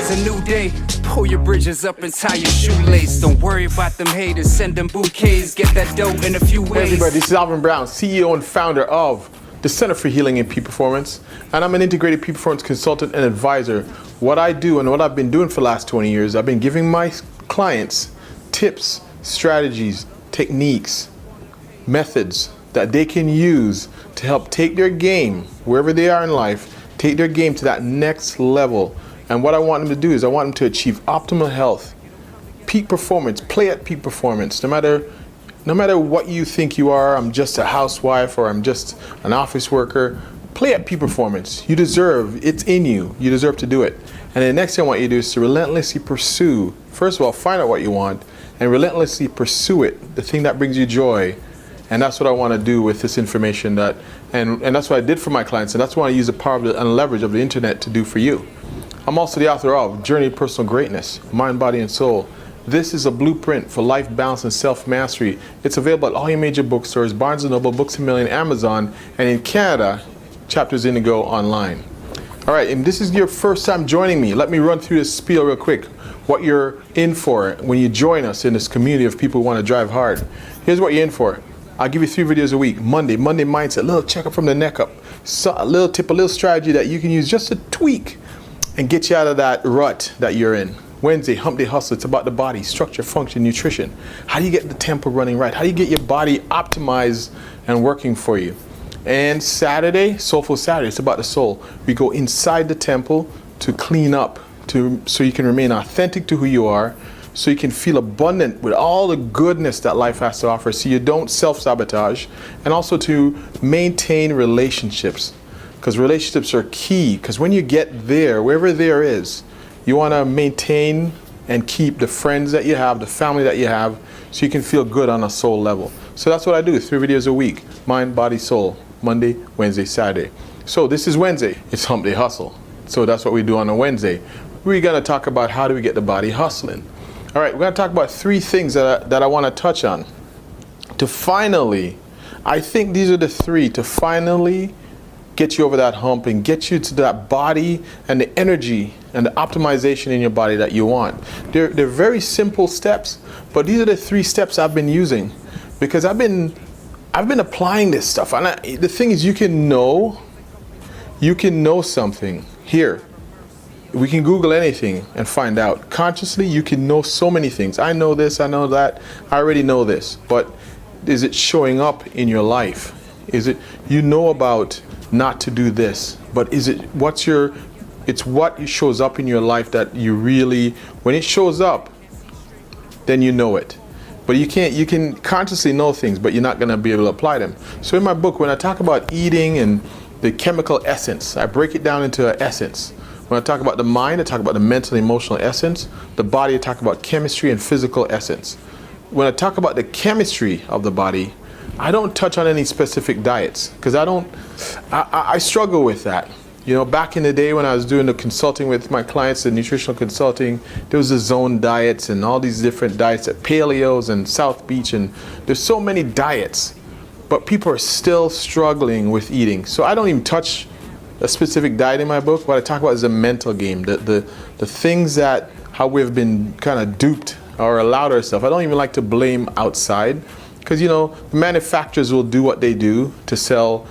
is a new day. Pull your bridges up and tie your shoelace. Don't worry about them haters, send them bouquets. Get that dough in a few ways. Hey everybody, this is Alvin Brown, CEO and founder of the Center for Healing and Peak Performance. And I'm an integrated peak performance consultant and advisor. What I do and what I've been doing for the last 20 years, I've been giving my clients tips, strategies, techniques, methods that they can use to help take their game, wherever they are in life, take their game to that next level. And what I want them to do is I want them to achieve optimal health, peak performance, play at peak performance. No matter what you think you are, I'm just a housewife or I'm just an office worker, play at peak performance. You deserve, it's in you. You deserve to do it. And the next thing I want you to do is to relentlessly pursue, first of all, find out what you want and relentlessly pursue it, the thing that brings you joy. And that's what I want to do with this information and that's what I did for my clients, and that's what I use the power and leverage of the internet to do for you. I'm also the author of Journey to Personal Greatness, Mind, Body, and Soul. This is a blueprint for life balance and self-mastery. It's available at all your major bookstores, Barnes & Noble, Books A Million, Amazon, and in Canada, Chapters Indigo online. All right, and this is your first time joining me. Let me run through this spiel real quick, what you're in for when you join us in this community of people who want to drive hard. Here's what you're in for. I'll give you 3 videos a week. Monday mindset, a little checkup from the neck up. So a little tip, a little strategy that you can use just to tweak and get you out of that rut that you're in. Wednesday, hump day hustle. It's about the body, structure, function, nutrition. How do you get the tempo running right? How do you get your body optimized and working for you? And Saturday, Soulful Saturday, it's about the soul. We go inside the temple to clean up, so you can remain authentic to who you are, so you can feel abundant with all the goodness that life has to offer, so you don't self-sabotage, and also to maintain relationships, because relationships are key. Because when you get there, wherever there is, you want to maintain and keep the friends that you have, the family that you have, so you can feel good on a soul level. So that's what I do, 3 videos a week, mind, body, soul, Monday, Wednesday, Saturday. So this is Wednesday, it's hump day hustle. So that's what we do on a Wednesday. We're going to talk about how do we get the body hustling. All right, we're going to talk about 3 things that I want to touch on. To finally, I think these are the 3 to finally get you over that hump and get you to that body and the energy and the optimization in your body that you want. They're very simple steps, but these are the 3 steps I've been using because I've been applying this stuff. And the thing is, you can know something here. We can Google anything and find out. Consciously, you can know so many things. I know this, I know that, I already know this. But is it showing up in your life? Is it, you know about not to do this, but is it, it's what shows up in your life that you really, when it shows up, then you know it. But you can consciously know things, but you're not going to be able to apply them. So in my book, when I talk about eating and the chemical essence, I break it down into an essence. When I talk about the mind, I talk about the mental and emotional essence. The body, I talk about chemistry and physical essence. When I talk about the chemistry of the body, I don't touch on any specific diets because I struggle with that. You know, back in the day when I was doing the consulting with my clients, the nutritional consulting, there was the zone diets and all these different diets at Paleos and South Beach, and there's so many diets, but people are still struggling with eating. So I don't even touch a specific diet in my book. What I talk about is a mental game, the things that, how we've been kind of duped or allowed ourselves. I don't even like to blame outside, because you know, the manufacturers will do what they do to sell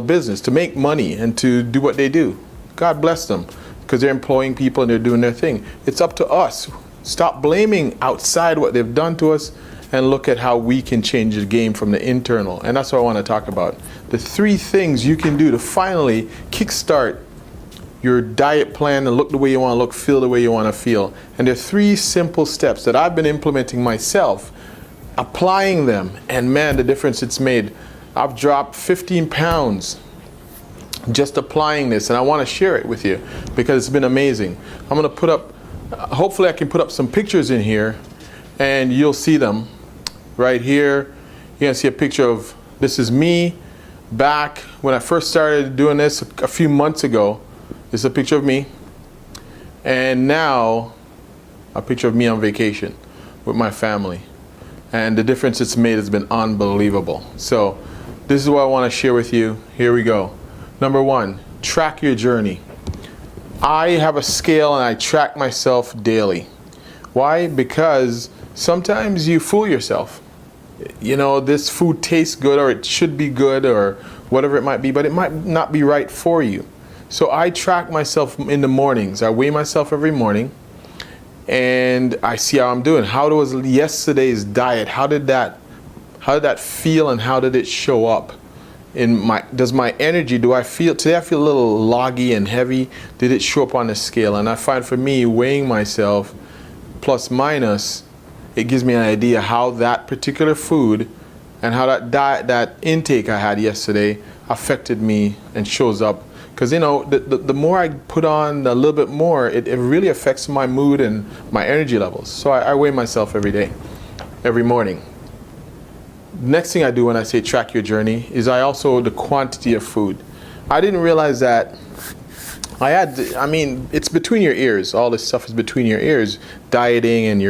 business, to make money and to do what they do. God bless them, because they're employing people and they're doing their thing. It's up to us. Stop blaming outside what they've done to us and look at how we can change the game from the internal. And that's what I want to talk about. The 3 things you can do to finally kickstart your diet plan and look the way you want to look, feel the way you want to feel. And there are 3 simple steps that I've been implementing myself, applying them, and man, the difference it's made. I've dropped 15 pounds just applying this, and I want to share it with you because it's been amazing. I'm going to put up, hopefully I can put up some pictures in here and you'll see them. Right here, you can see a picture of, this is me back when I first started doing this a few months ago. This is a picture of me. And now, a picture of me on vacation with my family. And the difference it's made has been unbelievable. So, this is what I want to share with you. Here we go. Number 1, track your journey. I have a scale and I track myself daily. Why? Because sometimes you fool yourself. You know, this food tastes good, or it should be good, or whatever it might be, but it might not be right for you. So I track myself in the mornings. I weigh myself every morning and I see how I'm doing. How was yesterday's diet? How did that feel, and how did it show up? Does my energy, today I feel a little loggy and heavy? Did it show up on the scale? And I find for me, weighing myself plus minus, it gives me an idea how that particular food and how that diet, that intake I had yesterday affected me and shows up. Because, you know, the more I put on a little bit more, it really affects my mood and my energy levels. So I weigh myself every day, every morning. Next thing I do when I say track your journey is the quantity of food. I didn't realize that it's between your ears. All this stuff is between your ears. Dieting and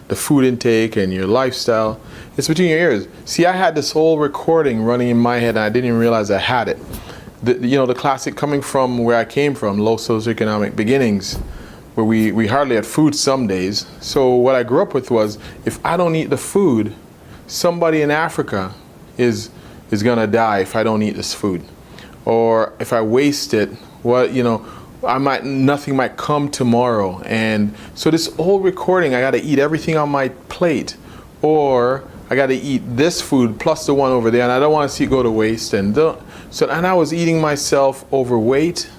the food intake and your lifestyle. It's between your ears. See, I had this whole recording running in my head and I didn't even realize I had it. The classic, coming from where I came from, low socioeconomic beginnings, where we hardly had food some days. So what I grew up with was, if I don't eat the food, somebody in Africa is gonna die if I don't eat this food. Or if I waste it, nothing might come tomorrow. And so this whole recording, I gotta eat everything on my plate, or I gotta eat this food plus the one over there, and I don't wanna see it go to waste. And I was eating myself overweight,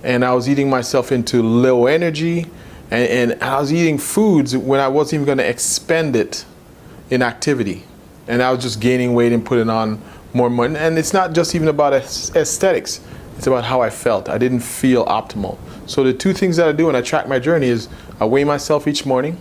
and I was eating myself into low energy, and I was eating foods when I wasn't even gonna expend it in activity, and I was just gaining weight and putting on more money. And it's not just even about aesthetics, it's about how I felt. I didn't feel optimal. So the two things that I do when I track my journey is I weigh myself each morning,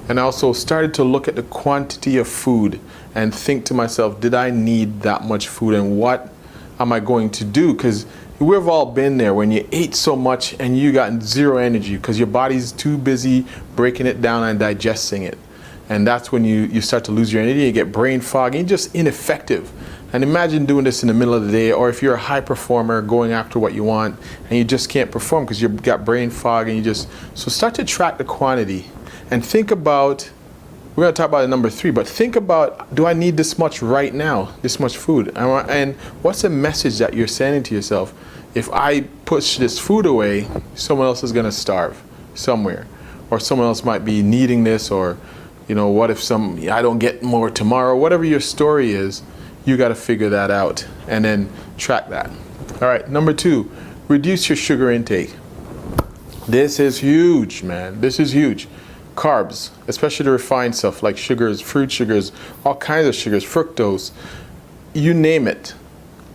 and I also started to look at the quantity of food and think to myself, did I need that much food, and what am I going to do? Because we've all been there when you ate so much and you got zero energy because your body's too busy breaking it down and digesting it. And that's when you start to lose your energy, you get brain fog, and you're just ineffective. And imagine doing this in the middle of the day, or if you're a high performer going after what you want and you just can't perform because you've got brain fog, and so start to track the quantity and think about, we're going to talk about it number 3, but think about, do I need this much right now, this much food? And what's the message that you're sending to yourself? If I push this food away, someone else is going to starve somewhere, or someone else might be needing this, or what if I don't get more tomorrow? Whatever your story is, you got to figure that out and then track that. All right, number 2, reduce your sugar intake. This is huge, man. This is huge. Carbs, especially the refined stuff like sugars, fruit sugars, all kinds of sugars, fructose, you name it.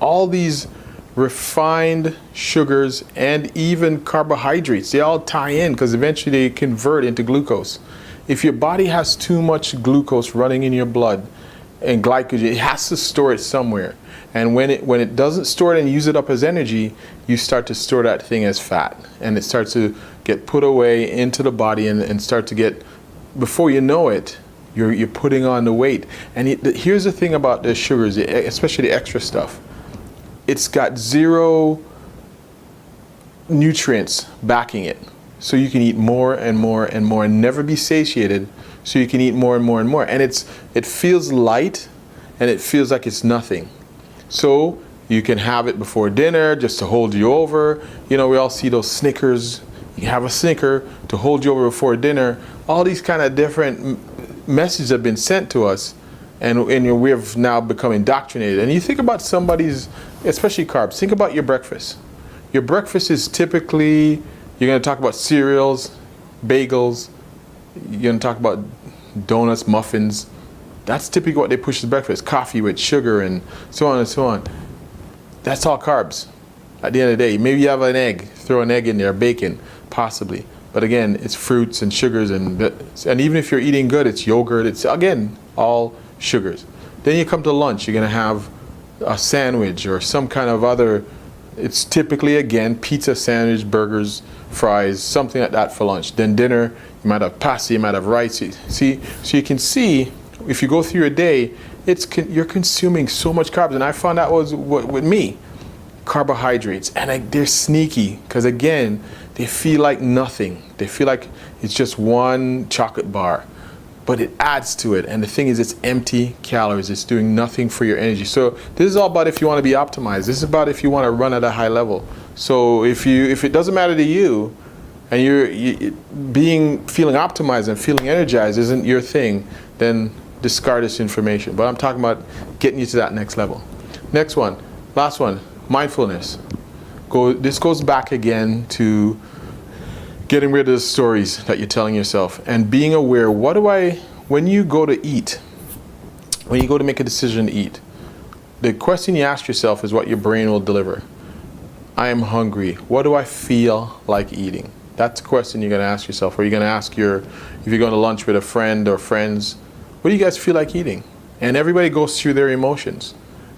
All these refined sugars and even carbohydrates, they all tie in because eventually they convert into glucose. If your body has too much glucose running in your blood and glycogen, it has to store it somewhere. And when it doesn't store it and use it up as energy, you start to store that thing as fat, and it starts to get put away into the body and start to get, before you know it, you're putting on the weight. And here's the thing about the sugars, especially the extra stuff. It's got zero nutrients backing it. So you can eat more and more and more and never be satiated, so you can eat more and more and more. And it feels light, and it feels like it's nothing. So you can have it before dinner just to hold you over. We all see those Snickers. You have a Snicker to hold you over before dinner. All these kind of different messages have been sent to us, and we have now become indoctrinated. And you think about somebody's, especially carbs, think about your breakfast. Your breakfast is typically, you're going to talk about cereals, bagels, you're going to talk about donuts, muffins. That's typically what they push as breakfast. Coffee with sugar and so on and so on. That's all carbs. At the end of the day, maybe you have an egg, throw an egg in there, bacon, possibly. But again, it's fruits and sugars, and even if you're eating good, it's yogurt. It's, again, all sugars. Then you come to lunch, you're going to have a sandwich or some kind of other, it's typically, again, pizza, sandwich, burgers, fries, something like that for lunch. Then dinner, you might have pasta, you might have rice. See, so you can see, if you go through your day, you're consuming so much carbs. And I found that was with me. carbohydrates, and they're sneaky because again, they feel like nothing. They feel like it's just one chocolate bar, but it adds to it. And the thing is, it's empty calories. It's doing nothing for your energy. So this is all about if you want to be optimized. This is about if you want to run at a high level. So if it doesn't matter to you, and feeling optimized and feeling energized isn't your thing, then discard this information. But I'm talking about getting you to that next level. Next one, last one, mindfulness. This goes back again to getting rid of the stories that you're telling yourself and being aware, when you go to eat, when you go to make a decision to eat, the question you ask yourself is what your brain will deliver. I am hungry. What do I feel like eating? That's a question you're going to ask yourself. Or you're going to ask if you're going to lunch with a friend or friends, what do you guys feel like eating? And everybody goes through their emotions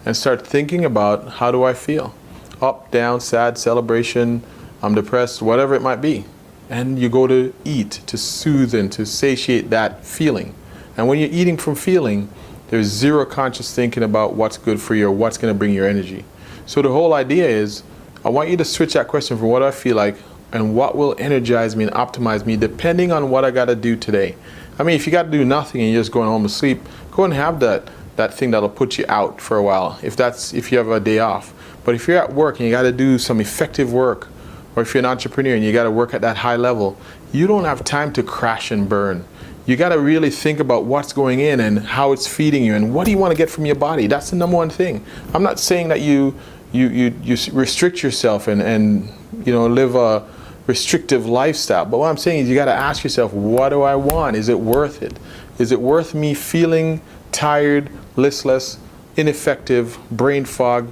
and start thinking about, how do I feel? Up, down, sad, celebration, I'm depressed, whatever it might be. And you go to eat to soothe and to satiate that feeling. And when you're eating from feeling, there's zero conscious thinking about what's good for you or what's going to bring your energy. So the whole idea is, I want you to switch that question from what do I feel like and what will energize me and optimize me depending on what I got to do today. I mean, if you got to do nothing and you're just going home to sleep, go and have that thing that'll put you out for a while, if you have a day off. But if you're at work and you got to do some effective work, or if you're an entrepreneur and you got to work at that high level, you don't have time to crash and burn. You got to really think about what's going in and how it's feeding you and what do you want to get from your body. That's the number one thing. I'm not saying that you restrict yourself and live a restrictive lifestyle. But what I'm saying is you got to ask yourself, what do I want? Is it worth it? Is it worth me feeling tired, listless, ineffective, brain fog?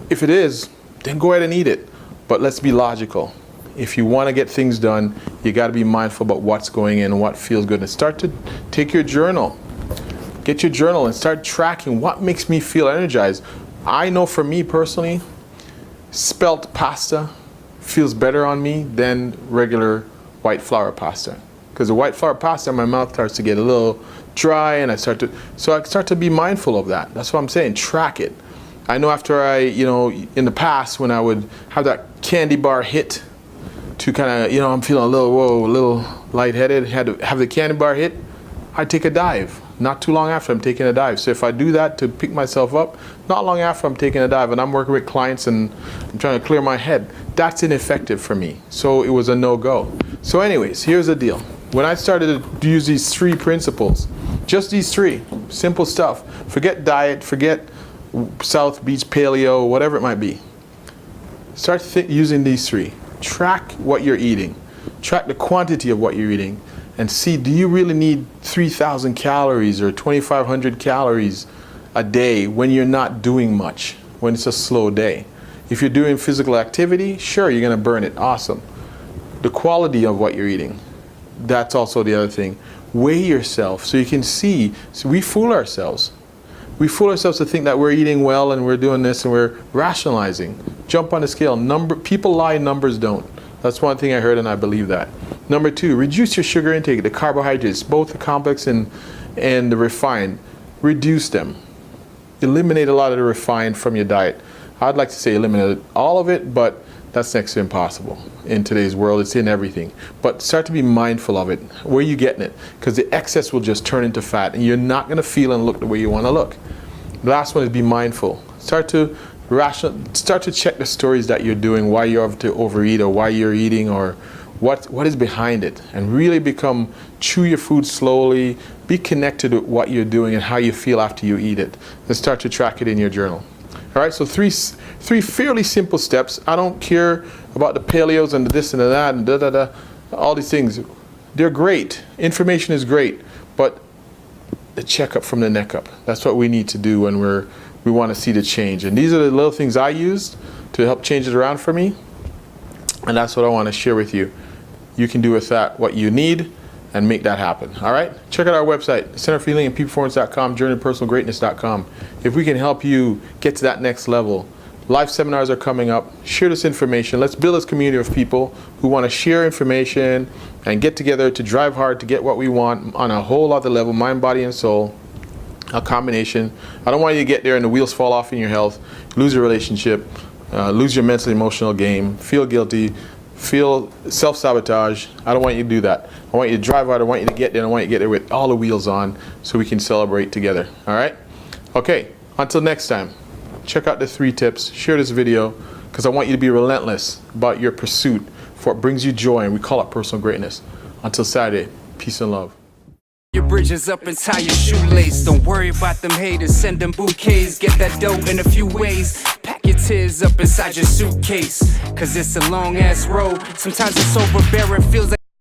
If it is, then go ahead and eat it. But let's be logical. If you want to get things done, you got to be mindful about what's going in and what feels good. And start to take your journal. Get your journal and start tracking what makes me feel energized. I know for me personally, spelt pasta feels better on me than regular white flour pasta. Because the white flour pasta, my mouth starts to get a little dry and I start to be mindful of that. That's what I'm saying, track it. I know after in the past when I would have that candy bar hit to kind of, I'm feeling a little lightheaded, had to have the candy bar hit, I'd take a dive. Not too long after I'm taking a dive. So if I do that to pick myself up, not long after I'm taking a dive and I'm working with clients and I'm trying to clear my head, that's ineffective for me. So it was a no-go. So anyways, here's the deal. When I started to use these 3 principles, just these 3, simple stuff, forget diet, forget South Beach Paleo, whatever it might be. Start using these 3. Track what you're eating. Track the quantity of what you're eating. And see, do you really need 3,000 calories or 2,500 calories a day when you're not doing much, when it's a slow day? If you're doing physical activity, sure, you're going to burn it. Awesome. The quality of what you're eating, that's also the other thing. Weigh yourself so you can see. So we fool ourselves. We fool ourselves to think that we're eating well and we're doing this and we're rationalizing. Jump on the scale. People lie, numbers don't. That's one thing I heard and I believe that. Number 2, reduce your sugar intake, the carbohydrates, both the complex and the refined. Reduce them. Eliminate a lot of the refined from your diet. I'd like to say eliminate all of it, but that's next to impossible. In today's world, it's in everything. But start to be mindful of it. Where are you getting it? Because the excess will just turn into fat and you're not going to feel and look the way you want to look. The last one is be mindful. Start to check the stories that you're doing, why you have to overeat or why you're eating or what is behind it, and really chew your food slowly, be connected with what you're doing and how you feel after you eat it, and start to track it in your journal. All right, so three fairly simple steps. I don't care about the paleos and the this and the that and all these things. They're great. Information is great, but the checkup from the neck up. That's what we need to do when we want to see the change. And these are the little things I used to help change it around for me. And that's what I want to share with you. You can do with that what you need and make that happen. All right? Check out our website, centerforhealingandpeakperformance.com, journeytopersonalgreatness.com. If we can help you get to that next level, live seminars are coming up. Share this information. Let's build this community of people who want to share information and get together to drive hard to get what we want on a whole other level, mind, body, and soul. a combination. I don't want you to get there and the wheels fall off in your health, lose your relationship, lose your mental emotional game, feel guilty, feel self-sabotage. I don't want you to do that. I want you to drive out. I want you to get there. I want you to get there with all the wheels on so we can celebrate together. All right? Okay, until next time, check out the 3 tips. Share this video because I want you to be relentless about your pursuit for what brings you joy, and we call it personal greatness. Until Saturday, peace and love. Your bridges up and tie your shoelace. Don't worry about them haters, send them bouquets. Get that dough in a few ways. Pack your tears up inside your suitcase, cause it's a long ass road. Sometimes it's overbearing, feels like